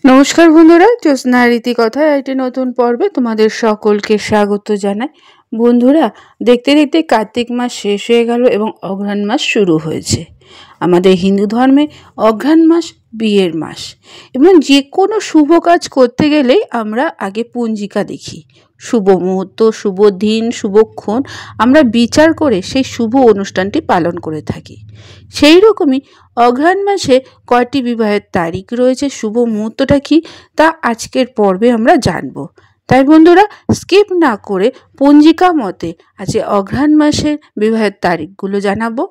নমস্কার বন্ধুরা, জ্যোৎস্না রীতিকথায় একটি নতুন পর্বে তোমাদের সকলকে স্বাগত জানাই। বন্ধুরা, দেখতে দেখতে কার্তিক মাস শেষ হয়ে গেল এবং অঘ্রাণ মাস শুরু হয়েছে। আমাদের হিন্দু ধর্মে অঘ্রাণ মাস বিয়ের মাস এবং যে কোনো শুভ কাজ করতে গেলেই আমরা আগে পঞ্জিকা দেখি। শুভ মুহূর্ত, শুভ দিন, শুভক্ষণ আমরা বিচার করে সেই শুভ অনুষ্ঠানটি পালন করে থাকি। সেই রকমই অঘ্রাণ মাসে কয়টি বিবাহের তারিখ রয়েছে, শুভ মুহূর্তটা কি, তা আজকের পর্বে আমরা জানব। তাই বন্ধুরা, স্কিপ না করে পঞ্জিকা মতে আজকে অঘ্রাণ মাসের বিবাহের তারিখগুলো জানাবো।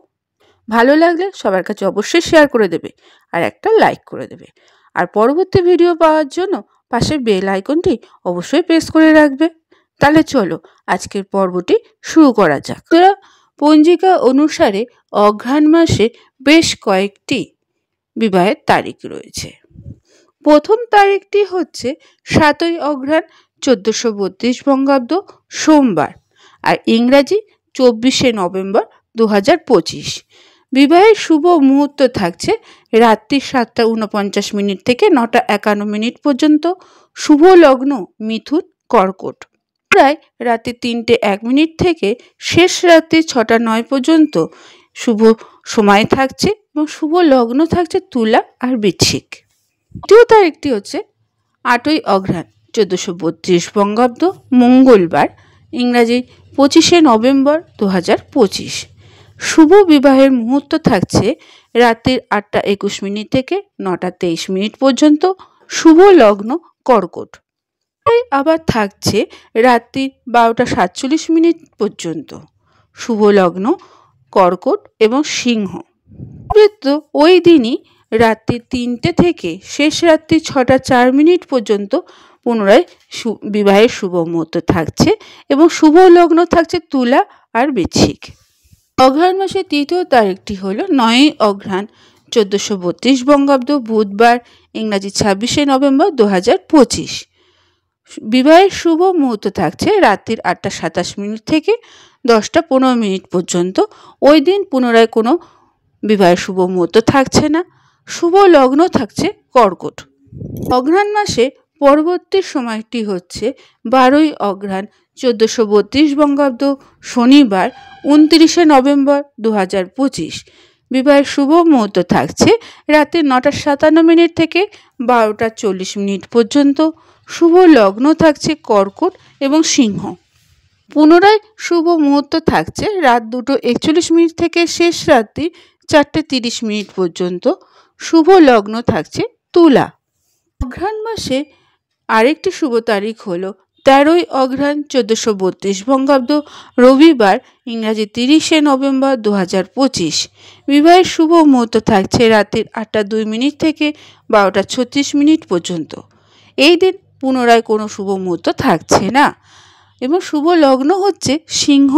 ভালো লাগলে সবার কাছে অবশ্যই শেয়ার করে দেবে আর একটা লাইক করে দেবে। আর পরবর্তী ভিডিও পাওয়ার জন্য পাশের বেল আইকনটি অবশ্যই প্রেস করে রাখবে। তাহলে চলো আজকের পর্বটি শুরু করা যাক। তোরা পঞ্জিকা অনুসারে অঘ্রাণ মাসে বেশ কয়েকটি বিবাহের তারিখ রয়েছে। প্রথম তারিখটি হচ্ছে 7ই অঘ্রাণ 1432 বঙ্গাব্দ সোমবার, আর ইংরাজি 24শে নভেম্বর 2025। বিবাহের শুভ মুহূর্ত থাকছে রাত্রি 7:49 থেকে 9:51 পর্যন্ত। শুভ লগ্ন মিথুন কর্কট। প্রায় রাত্রি 3:01 থেকে শেষ রাত্রি 6:09 পর্যন্ত শুভ সময় থাকছে এবং শুভ লগ্ন থাকছে তুলা আর বৃশ্চিক। দ্বিতীয় তারিখটি হচ্ছে 8ই অঘ্রাণ 1432 বঙ্গাব্দ মঙ্গলবার, ইংরাজি 25শে নভেম্বর 2025। শুভ বিবাহের মুহূর্ত থাকছে রাত্রির 8:21 থেকে 9:23 পর্যন্ত। শুভ লগ্ন কর্কট। আবার থাকছে রাত্রি 12:47 পর্যন্ত। শুভ লগ্ন কর্কট এবং সিংহ। ওই দিনই রাত্রি 3টে থেকে শেষ রাত্রি 6:04 পর্যন্ত পুনরায় বিবাহের শুভ মুহূর্ত থাকছে এবং শুভ লগ্ন থাকছে তুলা আর বৃশ্চিক। অঘ্রাণ মাসের তৃতীয় তারিখটি হলো 9ই অঘ্রাণ 1432 বঙ্গাব্দ বুধবার, ইংরাজি 26শে নভেম্বর 2025। বিবাহের শুভ মুহূর্ত থাকছে রাত্রির 8:27 থেকে 10:15 পর্যন্ত। ওই দিন পুনরায় কোনো বিবাহের শুভ মুহূর্ত থাকছে না। শুভ লগ্ন থাকছে কর্কট। অঘ্রাণ মাসে পরবর্তী সময়টি হচ্ছে 12ই অঘ্রাণ 1432 বঙ্গাব্দ শনিবার, 29শে নভেম্বর 2025। বিবাহের শুভ মুহূর্ত থাকছে রাত্রি 9:57 থেকে 12:40 পর্যন্ত। শুভ লগ্ন থাকছে কর্কট এবং সিংহ। পুনরায় শুভ মুহূর্ত থাকছে রাত 2:41 থেকে শেষ রাত্রি 4:30 পর্যন্ত। শুভ লগ্ন থাকছে তুলা। অঘ্রাণ মাসে আরেকটি শুভ তারিখ হলো 13ই অঘ্রাণ 1432 বঙ্গাব্দ রবিবার, ইংরাজি 30শে নভেম্বর 2025। বিবাহের শুভ মুহূর্ত থাকছে রাত্রির 8:02 থেকে 12:36 পর্যন্ত। এই দিন পুনরায় কোনো শুভ মুহূর্ত থাকছে না এবং শুভ লগ্ন হচ্ছে সিংহ।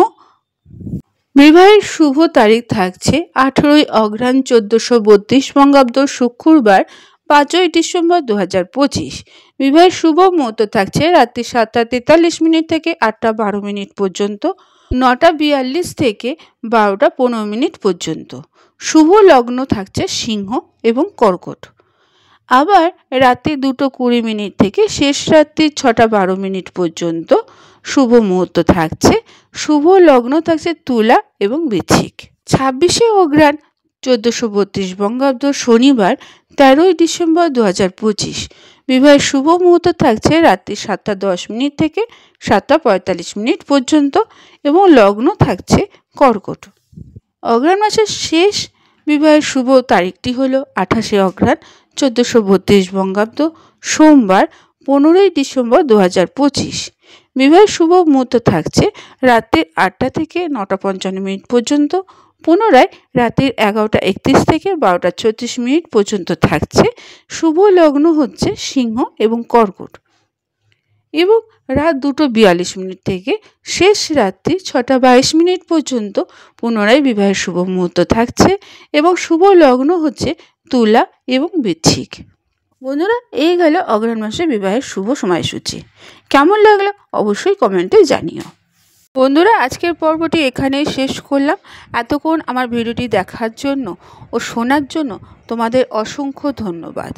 বিবাহের শুভ তারিখ থাকছে 18ই অঘ্রাণ 1432 বঙ্গাব্দ শুক্রবার, 5ই ডিসেম্বর 2025। বিবাহের শুভ মুহূর্ত থাকছে রাত্রি 7:43 থেকে 8:12 পর্যন্ত, 9:42 থেকে 12:15 পর্যন্ত। শুভ লগ্ন থাকছে সিংহ এবং কর্কট। আবার রাত্রি 2:20 থেকে শেষ রাত্রি 6:12 পর্যন্ত শুভ মুহূর্ত থাকছে। শুভ লগ্ন থাকছে তুলা এবং বৃশ্চিক। 26শে অঘ্রাণ 1432 বঙ্গাব্দ শনিবার, 13ই ডিসেম্বর 2025। বিবাহের শুভ মুহূর্ত থাকছে রাত্রি 7:10 থেকে 7:45 পর্যন্ত এবং লগ্ন থাকছে কর্কট। অঘ্রাণ মাসের শেষ বিবাহের শুভ তারিখটি হলো 28শে অঘ্রাণ 1432 বঙ্গাব্দ সোমবার, 15ই ডিসেম্বর 2025। বিবাহের শুভ মুহূর্ত থাকছে রাত্রি 8টা থেকে 9:55 পর্যন্ত। পুনরায় রাত্রি 11:31 থেকে 12:36 পর্যন্ত থাকছে। শুভ লগ্ন হচ্ছে সিংহ এবং কর্কট এবং রাত 2:42 থেকে শেষ রাত্রি 6:22 পর্যন্ত পুনরায় বিবাহের শুভ মুহূর্ত থাকছে এবং শুভ লগ্ন হচ্ছে তুলা এবং বৃশ্চিক। বন্ধুরা, এই গেল অঘ্রাণ মাসে বিবাহের শুভ সময়সূচি। কেমন লাগলো অবশ্যই কমেন্টে জানিও। বন্ধুরা, আজকের পর্বটি এখানেই শেষ করলাম। এতক্ষণ আমার ভিডিওটি দেখার জন্য ও শোনার জন্য তোমাদের অসংখ্য ধন্যবাদ।